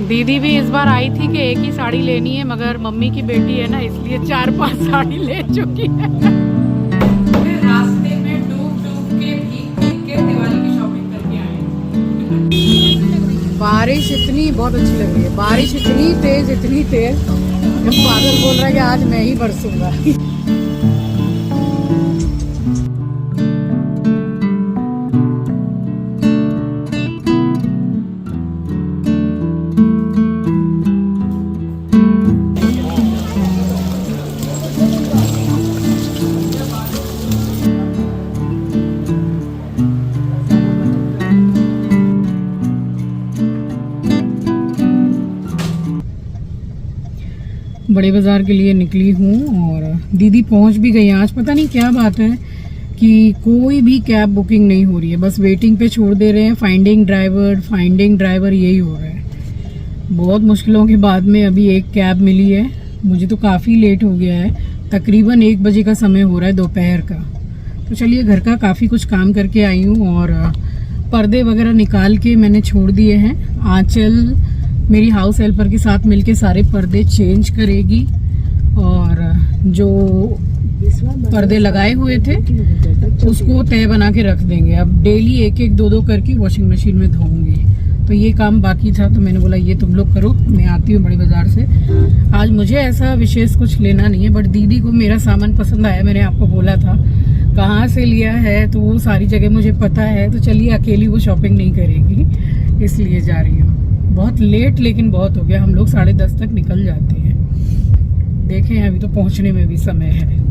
दीदी भी इस बार आई थी कि एक ही साड़ी लेनी है, मगर मम्मी की बेटी है ना, इसलिए 4-5 साड़ी ले चुकी है। फिर रास्ते में डूब के भीग के दिवाली की शॉपिंग करके आए। बारिश इतनी बहुत अच्छी लग रही है, बारिश इतनी तेज बादल बोल रहा है कि आज मैं ही बरसूंगा। बड़े बाज़ार के लिए निकली हूँ और दीदी पहुँच भी गई। आज पता नहीं क्या बात है कि कोई भी कैब बुकिंग नहीं हो रही है, बस वेटिंग पे छोड़ दे रहे हैं। फाइंडिंग ड्राइवर यही हो रहा है। बहुत मुश्किलों के बाद में अभी एक कैब मिली है। मुझे तो काफ़ी लेट हो गया है, तकरीबन 1 बजे का समय हो रहा है दोपहर का। तो चलिए, घर का काफ़ी कुछ काम करके आई हूँ और पर्दे वगैरह निकाल के मैंने छोड़ दिए हैं। आंचल मेरी हाउस हेल्पर के साथ मिलके सारे पर्दे चेंज करेगी और जो पर्दे लगाए हुए थे उसको तय बना के रख देंगे। अब डेली 1-1 2-2 करके वॉशिंग मशीन में धोऊंगी। तो ये काम बाकी था, तो मैंने बोला ये तुम लोग करो, मैं आती हूँ बड़े बाज़ार से। आज मुझे ऐसा विशेष कुछ लेना नहीं है, बट दीदी को मेरा सामान पसंद आया। मैंने आपको बोला था कहाँ से लिया है, तो वो सारी जगह मुझे पता है। तो चलिए, अकेली वो शॉपिंग नहीं करेगी, इसलिए जा रही हूँ। बहुत लेट लेकिन बहुत हो गया, हम लोग 10:30 तक निकल जाते हैं। देखें, अभी तो पहुंचने में भी समय है।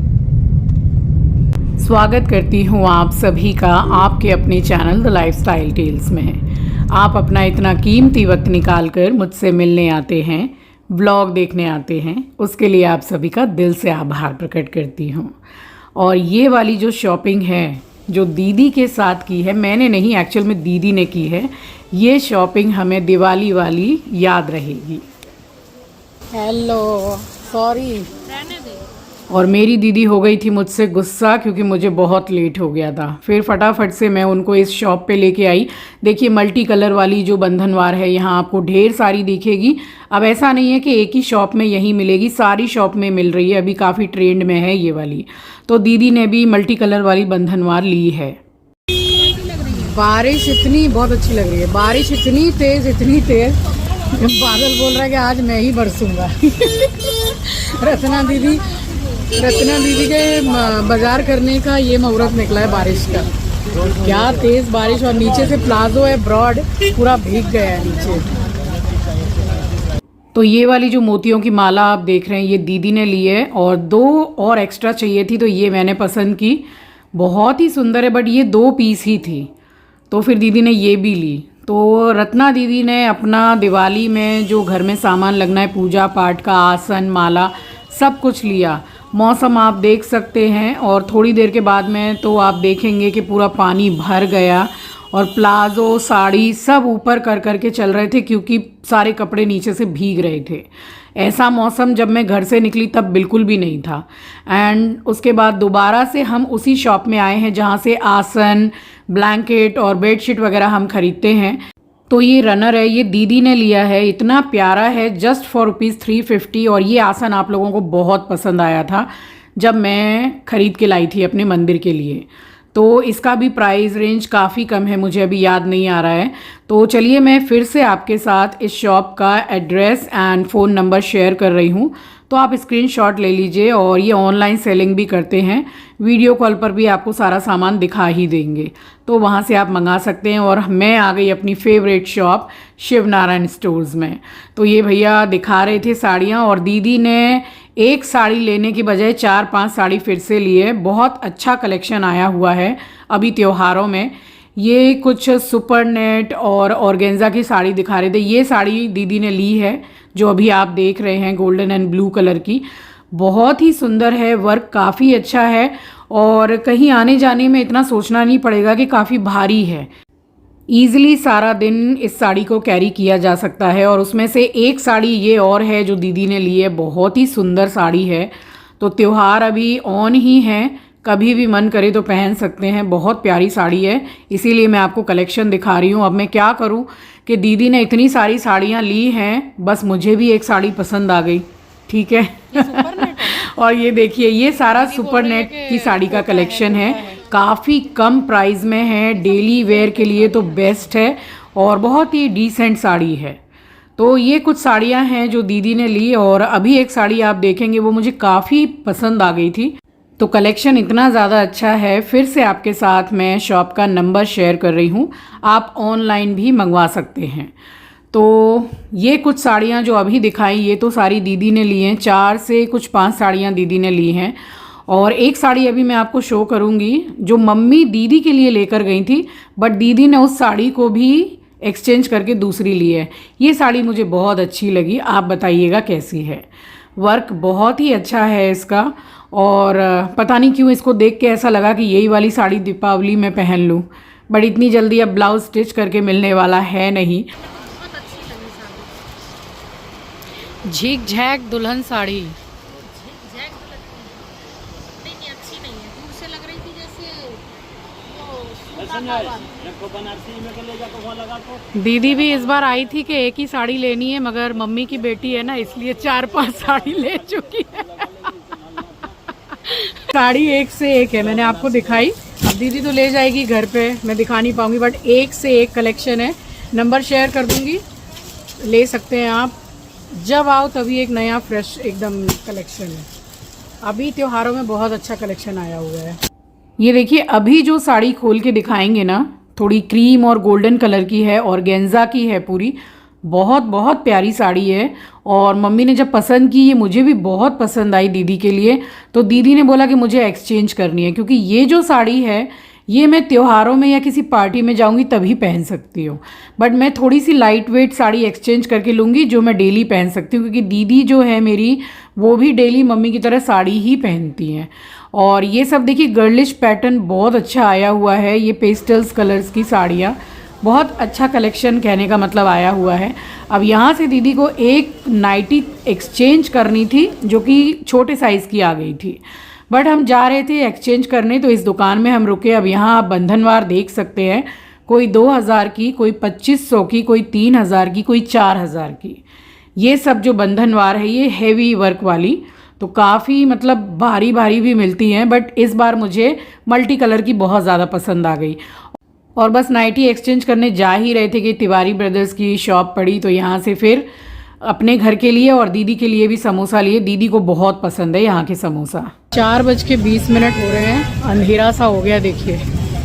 स्वागत करती हूं आप सभी का आपके अपने चैनल द लाइफस्टाइल टेल्स में। आप अपना इतना कीमती वक्त निकाल कर मुझसे मिलने आते हैं, व्लॉग देखने आते हैं, उसके लिए आप सभी का दिल से आभार प्रकट करती हूं। और ये वाली जो शॉपिंग है जो दीदी के साथ की है, मैंने नहीं, एक्चुअल में दीदी ने की है। ये शॉपिंग हमें दिवाली वाली याद रहेगी। Hello, sorry. और मेरी दीदी हो गई थी मुझसे गुस्सा क्योंकि मुझे बहुत लेट हो गया था। फिर फटाफट से मैं उनको इस शॉप पे लेके आई। देखिए, मल्टी कलर वाली जो बंधनवार है, यहाँ आपको ढेर सारी दिखेगी। अब ऐसा नहीं है कि एक ही शॉप में यही मिलेगी, सारी शॉप में मिल रही है। अभी काफ़ी ट्रेंड में है ये वाली। तो दीदी ने भी मल्टी कलर वाली बंधनवार ली है। बारिश इतनी बहुत अच्छी लग रही है, बारिश इतनी तेज बादल बोल रहा है कि आज मैं ही बरसूंगा। रत्ना दीदी के बाजार करने का ये मुहूर्त निकला है बारिश का। क्या तेज बारिश, और नीचे से प्लाजो है ब्रॉड, पूरा भीग गया है नीचे। तो ये वाली जो मोतियों की माला आप देख रहे हैं, ये दीदी ने ली है और 2 और एक्स्ट्रा चाहिए थी, तो ये मैंने पसंद की। बहुत ही सुंदर है, बट ये 2 पीस ही थी, तो फिर दीदी ने ये भी ली। तो रत्ना दीदी ने अपना दिवाली में जो घर में सामान लगना है, पूजा पाठ का, आसन, माला, सब कुछ लिया। मौसम आप देख सकते हैं, और थोड़ी देर के बाद में तो आप देखेंगे कि पूरा पानी भर गया और प्लाजो, साड़ी सब ऊपर कर के चल रहे थे क्योंकि सारे कपड़े नीचे से भीग रहे थे। ऐसा मौसम जब मैं घर से निकली तब बिल्कुल भी नहीं था। एंड उसके बाद दोबारा से हम उसी शॉप में आए हैं जहाँ से आसन, ब्लैंकेट और बेडशीट वगैरह हम खरीदते हैं। तो ये रनर है, ये दीदी ने लिया है, इतना प्यारा है, जस्ट फॉर ₹350। और ये आसन आप लोगों को बहुत पसंद आया था जब मैं ख़रीद के लाई थी अपने मंदिर के लिए। तो इसका भी प्राइस रेंज काफ़ी कम है, मुझे अभी याद नहीं आ रहा है। तो चलिए, मैं फिर से आपके साथ इस शॉप का address and phone number share कर रही हूँ, तो आप स्क्रीनशॉट ले लीजिए। और ये ऑनलाइन सेलिंग भी करते हैं, वीडियो कॉल पर भी आपको सारा सामान दिखा ही देंगे, तो वहाँ से आप मंगा सकते हैं। और मैं आ गई अपनी favourite shop Shiv Narayan stores में। तो ये भैया दिखा रहे थे साड़ियाँ, और दीदी ने एक साड़ी लेने की बजाय 4-5 साड़ी फिर से लिए। बहुत अच्छा कलेक्शन आया हुआ है अभी त्योहारों में। ये कुछ सुपर नेट और ऑर्गेन्जा की साड़ी दिखा रहे थे। ये साड़ी दीदी ने ली है जो अभी आप देख रहे हैं, गोल्डन एंड ब्लू कलर की। बहुत ही सुंदर है, वर्क काफ़ी अच्छा है, और कहीं आने जाने में इतना सोचना नहीं पड़ेगा कि काफ़ी भारी है। ईज़िली सारा दिन इस साड़ी को कैरी किया जा सकता है। और उसमें से एक साड़ी ये और है जो दीदी ने ली है, बहुत ही सुंदर साड़ी है। तो त्यौहार अभी ऑन ही हैं, कभी भी मन करे तो पहन सकते हैं। बहुत प्यारी साड़ी है, इसीलिए मैं आपको कलेक्शन दिखा रही हूँ। अब मैं क्या करूँ कि दीदी ने इतनी सारी साड़ियाँ ली हैं, बस मुझे भी एक साड़ी पसंद आ गई। ठीक है। और ये देखिए, ये सारा सुपर नेट की साड़ी का कलेक्शन है, काफ़ी कम प्राइस में है, डेली वेयर के लिए तो बेस्ट है और बहुत ही डिसेंट साड़ी है। तो ये कुछ साड़ियाँ हैं जो दीदी ने ली, और अभी एक साड़ी आप देखेंगे वो मुझे काफ़ी पसंद आ गई थी। तो कलेक्शन इतना ज़्यादा अच्छा है, फिर से आपके साथ मैं शॉप का नंबर शेयर कर रही हूँ, आप ऑनलाइन भी मंगवा सकते हैं। तो ये कुछ साड़ियाँ जो अभी दिखाई, ये तो सारी दीदी ने ली हैं, 4 से कुछ 5 साड़ियाँ दीदी ने ली हैं। और एक साड़ी अभी मैं आपको शो करूँगी जो मम्मी दीदी के लिए लेकर गई थी, बट दीदी ने उस साड़ी को भी एक्सचेंज करके दूसरी ली है। ये साड़ी मुझे बहुत अच्छी लगी, आप बताइएगा कैसी है। वर्क बहुत ही अच्छा है इसका, और पता नहीं क्यों इसको देख के ऐसा लगा कि यही वाली साड़ी दीपावली में पहन लूँ, बट इतनी जल्दी अब ब्लाउज स्टिच करके मिलने वाला है नहीं। झीक झैक दुल्हन साड़ी, नहीं अच्छी नहीं है, दूर से लग रही थी जैसे वो। दीदी भी इस बार आई थी कि एक ही साड़ी लेनी है, मगर मम्मी की बेटी है ना, इसलिए 4-5 साड़ी ले चुकी है। साड़ी एक से एक है, मैंने आपको दिखाई। अब दीदी तो ले जाएगी घर पे, मैं दिखा नहीं पाऊंगी, बट एक से एक कलेक्शन है। नंबर शेयर कर दूंगी, ले सकते हैं आप। जब आओ तभी एक नया फ्रेश एकदम कलेक्शन है। अभी त्योहारों में बहुत अच्छा कलेक्शन आया हुआ है। ये देखिए, अभी जो साड़ी खोल के दिखाएंगे ना, थोड़ी क्रीम और गोल्डन कलर की है, और गेंजा की है पूरी, बहुत बहुत प्यारी साड़ी है। और मम्मी ने जब पसंद की, ये मुझे भी बहुत पसंद आई दीदी के लिए, तो दीदी ने बोला कि मुझे एक्सचेंज करनी है, क्योंकि ये जो साड़ी है ये मैं त्योहारों में या किसी पार्टी में जाऊंगी तभी पहन सकती हूँ, बट मैं थोड़ी सी लाइट वेट साड़ी एक्सचेंज करके लूँगी जो मैं डेली पहन सकती हूँ, क्योंकि दीदी जो है मेरी वो भी डेली मम्मी की तरह साड़ी ही पहनती हैं। और ये सब देखिए, गर्लिश पैटर्न बहुत अच्छा आया हुआ है, ये पेस्टल्स कलर्स की साड़ियाँ, बहुत अच्छा कलेक्शन कहने का मतलब आया हुआ है। अब यहाँ से दीदी को एक नाइटी एक्सचेंज करनी थी जो कि छोटे साइज़ की आ गई थी, बट हम जा रहे थे एक्सचेंज करने, तो इस दुकान में हम रुके। अब यहाँ आप बंधनवार देख सकते हैं, कोई 2000 की, कोई 2500 की, कोई 3000 की, कोई 4000 की। ये सब जो बंधनवार है ये हैवी वर्क वाली, तो काफ़ी मतलब भारी भारी भी मिलती हैं, बट इस बार मुझे मल्टी कलर की बहुत ज़्यादा पसंद आ गई। और बस नाइटी एक्सचेंज करने जा ही रहे थे कि तिवारी ब्रदर्स की शॉप पड़ी, तो यहाँ से फिर अपने घर के लिए और दीदी के लिए भी समोसा लिए। दीदी को बहुत पसंद है यहाँ के समोसा। 4:20 हो रहे हैं, अंधेरा सा हो गया। देखिए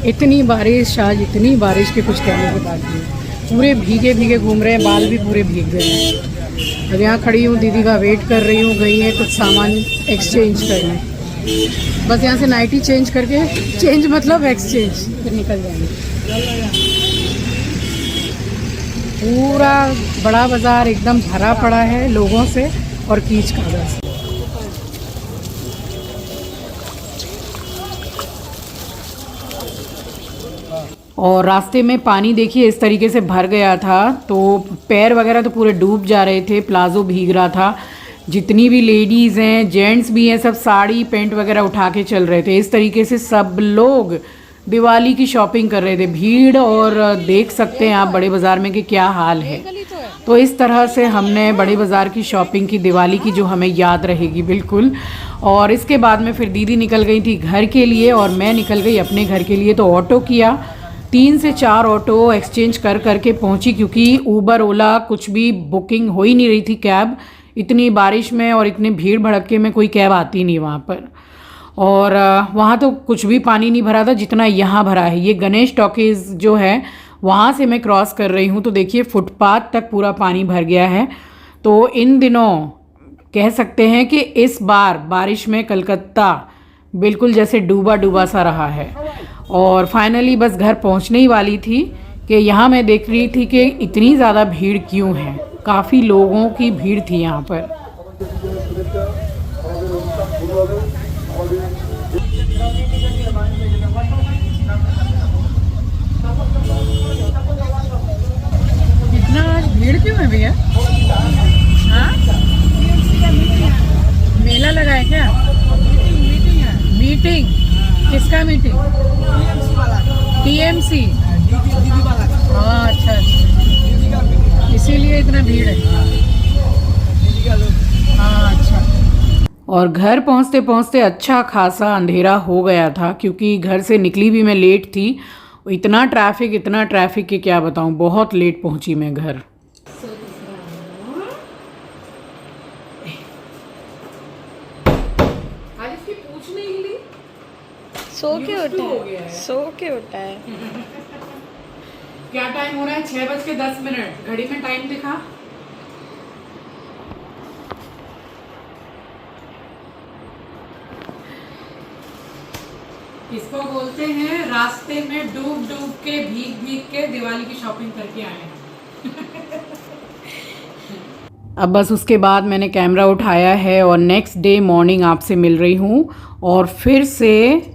इतनी बारिश आज, इतनी बारिश के कुछ कहने की बात नहीं। पूरे भीगे भीगे घूम रहे हैं, बाल भी पूरे भीग गए हैं। अब यहाँ खड़ी हूँ, दीदी का वेट कर रही हूँ, गई है कुछ सामान एक्सचेंज करने। बस यहाँ से नाइटी चेंज करके, चेंज मतलब एक्सचेंज, फिर निकल जाएंगे। पूरा बड़ा बाज़ार एकदम भरा पड़ा है लोगों से और कीच कागज से। और रास्ते में पानी देखिए इस तरीके से भर गया था, तो पैर वगैरह तो पूरे डूब जा रहे थे, प्लाजो भीग रहा था। जितनी भी लेडीज़ हैं, जेंट्स भी हैं, सब साड़ी पेंट वगैरह उठा के चल रहे थे। इस तरीके से सब लोग दिवाली की शॉपिंग कर रहे थे। भीड़, और देख सकते हैं आप बड़े बाज़ार में कि क्या हाल है। तो इस तरह से हमने बड़े बाज़ार की शॉपिंग की, दिवाली की, जो हमें याद रहेगी बिल्कुल। और इसके बाद में फिर दीदी निकल गई थी घर के लिए और मैं निकल गई अपने घर के लिए। तो ऑटो किया, 3 से 4 ऑटो एक्सचेंज कर करके पहुंची, क्योंकि ऊबर ओला कुछ भी बुकिंग हो ही नहीं रही थी। कैब, इतनी बारिश में और इतने भीड़ भड़के में कोई कैब आती नहीं वहाँ पर। और वहाँ तो कुछ भी पानी नहीं भरा था जितना यहाँ भरा है। ये गणेश टॉकीज़ जो है वहाँ से मैं क्रॉस कर रही हूँ, तो देखिए फुटपाथ तक पूरा पानी भर गया है। तो इन दिनों कह सकते हैं कि इस बार बारिश में कलकत्ता बिल्कुल जैसे डूबा डूबा सा रहा है। और फाइनली बस घर पहुँचने ही वाली थी कि यहाँ मैं देख रही थी कि इतनी ज़्यादा भीड़ क्यों है। काफ़ी लोगों की भीड़ थी यहाँ पर। इतना भीड़ क्यों है भैया? हाँ, मेला लगा है क्या? मीटिंग। किसका मीटिंग? टीएमसी वाला, टीएमसी। दीदी वाला, हाँ अच्छा अच्छा, दीदी का मीटिंग, इसीलिए इतना भीड़ है। दीदी का लोग। हाँ अच्छा। और घर पहुंचते पहुंचते अच्छा खासा अंधेरा हो गया था, क्योंकि घर से निकली भी मैं लेट थी। इतना ट्रैफिक कि क्या बताऊं, बहुत लेट पहुंची मैं घर। आज इसकी पूछ नहीं हिली। सो के Used to उठा हो गया है, है। सो के उठा है। क्या टाइम हो रहा है? 6:10। घड़ी में टाइम दिखा। इसको बोलते हैं रास्ते में डूब डूब के भीग भीग के दिवाली की शॉपिंग करके आए हैं। अब बस उसके बाद मैंने कैमरा उठाया है और नेक्स्ट डे मॉर्निंग आपसे मिल रही हूँ। और फिर से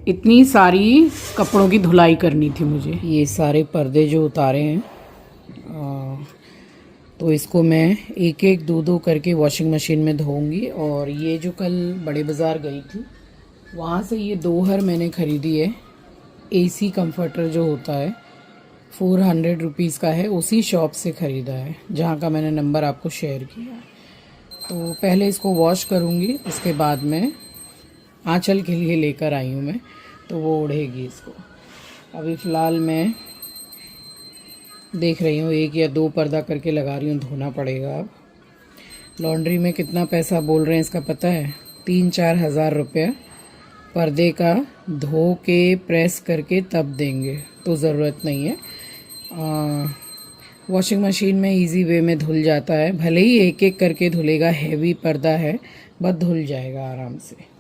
इतनी सारी कपड़ों की धुलाई करनी थी मुझे। ये सारे पर्दे जो उतारे हैं, तो इसको मैं एक एक दो दो करके वॉशिंग मशीन में धोऊंगी। और ये जो कल बड़े बाज़ार गई थी, वहाँ से ये दोहर मैंने ख़रीदी है। एसी कंफर्टर जो होता है 400 रुपीज़ का है, उसी शॉप से ख़रीदा है जहाँ का मैंने नंबर आपको शेयर किया। तो पहले इसको वॉश करूँगी, उसके बाद में आंचल के लिए लेकर आई हूँ मैं, तो वो ओढ़ेगी इसको। अभी फ़िलहाल मैं देख रही हूँ 1 या 2 पर्दा करके लगा रही हूँ, धोना पड़ेगा। अब लॉन्ड्री में कितना पैसा बोल रहे हैं इसका पता है? 3-4 हज़ार रुपये पर्दे का धो के प्रेस करके तब देंगे, तो ज़रूरत नहीं है। वॉशिंग मशीन में इजी वे में धुल जाता है, भले ही एक एक करके धुलेगा, हैवी पर्दा है, बस धुल जाएगा आराम से।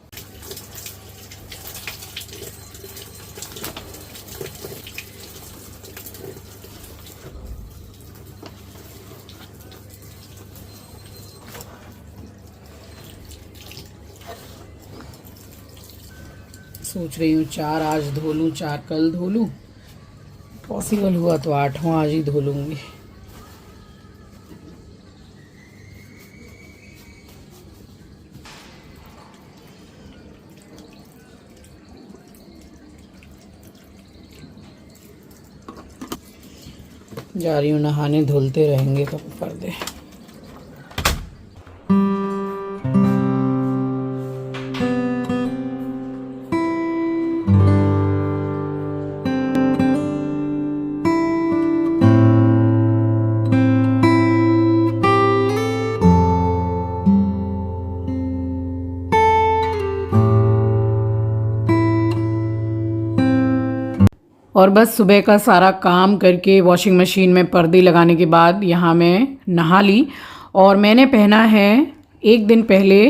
सोच रही हूँ 4 आज धो लूँ, 4 कल धो लूँ। पॉसिबल हुआ तो 8वां आज ही धो लूँगी। जा रही हूँ नहाने, धुलते रहेंगे कब पर्दे। और बस सुबह का सारा काम करके वॉशिंग मशीन में पर्दे लगाने के बाद यहाँ मैं नहा ली। और मैंने पहना है, एक दिन पहले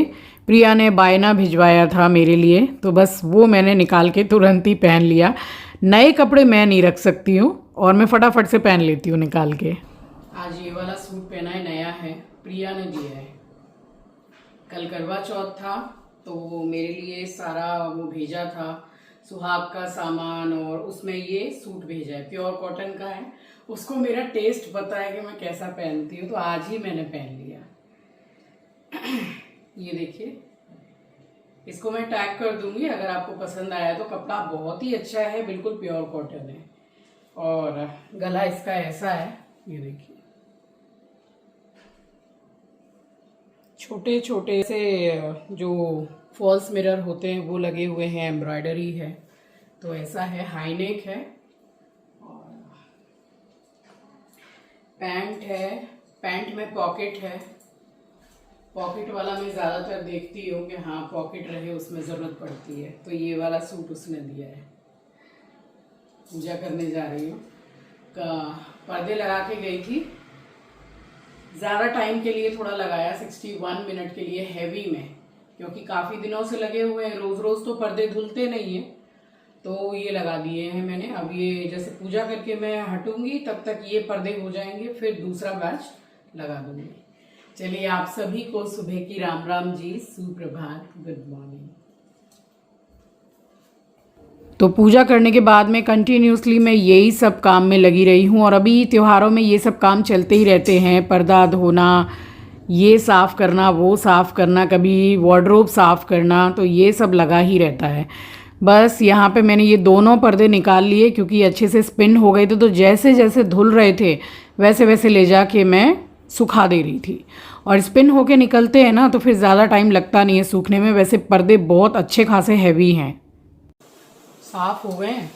प्रिया ने बायना भिजवाया था मेरे लिए, तो बस वो मैंने निकाल के तुरंत ही पहन लिया। नए कपड़े मैं नहीं रख सकती हूँ और मैं फटाफट से पहन लेती हूँ निकाल के। आज ये वाला सूट पहना है, नया है, प्रिया ने दिया है। कल करवा चौथ था तो मेरे लिए सारा वो भेजा था, सुहाग का सामान, और उसमें ये सूट भेजा है, प्योर कॉटन का है। उसको मेरा टेस्ट पता है कि मैं कैसा पहनती हूँ, तो आज ही मैंने पहन लिया। ये देखिए, इसको मैं टैग कर दूंगी अगर आपको पसंद आया तो। कपड़ा बहुत ही अच्छा है, बिल्कुल प्योर कॉटन है। और गला इसका ऐसा है, ये देखिए, छोटे छोटे से जो फॉल्स मिरर होते हैं वो लगे हुए हैं, एम्ब्रॉयडरी है, तो ऐसा है। हाई नेक है और पैंट है, पैंट में पॉकेट है। पॉकेट वाला मैं ज़्यादातर देखती हूँ कि हाँ पॉकेट रहे, उसमें ज़रूरत पड़ती है, तो ये वाला सूट उसने दिया है। पूजा करने जा रही हूँ, पर्दे लगा के गई थी, ज़्यादा टाइम के लिए थोड़ा लगाया, 61 मिनट के लिए हैवी में, क्योंकि काफ़ी दिनों से लगे हुए हैं, रोज़ रोज़ तो पर्दे धुलते नहीं हैं, तो ये लगा दिए हैं मैंने। अब ये जैसे पूजा करके मैं हटूंगी तब तक ये पर्दे हो जाएंगे, फिर दूसरा बैच लगा दूंगी। चलिए, आप सभी को सुबह की राम राम जी, सुप्रभात, गुड मॉर्निंग। तो पूजा करने के बाद में कंटिन्यूसली मैं यही सब काम में लगी रही हूँ। और अभी त्योहारों में ये सब काम चलते ही रहते हैं, पर्दा धोना, ये साफ़ करना, वो साफ़ करना, कभी वार्डरोब साफ़ करना, तो ये सब लगा ही रहता है। बस यहाँ पे मैंने ये दोनों पर्दे निकाल लिए क्योंकि अच्छे से स्पिन हो गए थे, तो जैसे जैसे धुल रहे थे वैसे वैसे ले जाके मैं सुखा दे रही थी। और स्पिन होके निकलते हैं ना तो फिर ज़्यादा टाइम लगता नहीं है सूखने में। वैसे पर्दे बहुत अच्छे खासे हैवी हैं। साफ़ हो गए हैं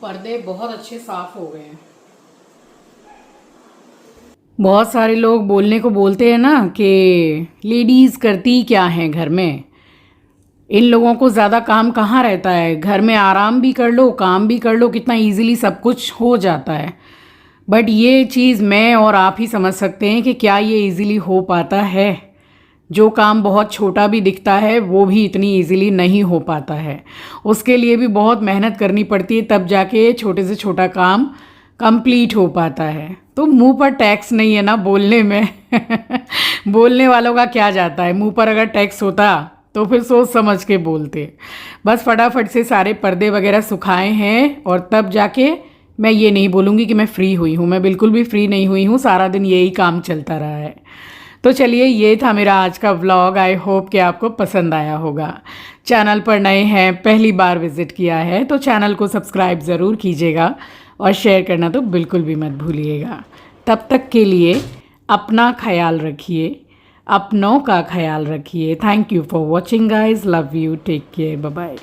पर्दे, बहुत अच्छे साफ़ हो गए हैं। बहुत सारे लोग बोलने को बोलते हैं ना कि लेडीज़ करती क्या हैं घर में, इन लोगों को ज़्यादा काम कहाँ रहता है, घर में आराम भी कर लो काम भी कर लो, कितना इजीली सब कुछ हो जाता है। बट ये चीज़ मैं और आप ही समझ सकते हैं कि क्या ये इजीली हो पाता है। जो काम बहुत छोटा भी दिखता है वो भी इतनी इजीली नहीं हो पाता है। उसके लिए भी बहुत मेहनत करनी पड़ती है, तब जाके छोटे से छोटा काम कंप्लीट हो पाता है। तो मुंह पर टैक्स नहीं है ना बोलने में बोलने वालों का क्या जाता है, मुंह पर अगर टैक्स होता तो फिर सोच समझ के बोलते। बस फटाफट से सारे पर्दे वगैरह सुखाए हैं और तब जाके मैं ये नहीं बोलूँगी कि मैं फ़्री हुई हूँ। मैं बिल्कुल भी फ्री नहीं हुई हूँ, सारा दिन यही काम चलता रहा है। तो चलिए, ये था मेरा आज का व्लॉग। आई होप कि आपको पसंद आया होगा। चैनल पर नए हैं, पहली बार विज़िट किया है तो चैनल को सब्सक्राइब ज़रूर कीजिएगा और शेयर करना तो बिल्कुल भी मत भूलिएगा। तब तक के लिए अपना ख्याल रखिए, अपनों का ख्याल रखिए। Thank you for watching guys, love you, take care, bye bye.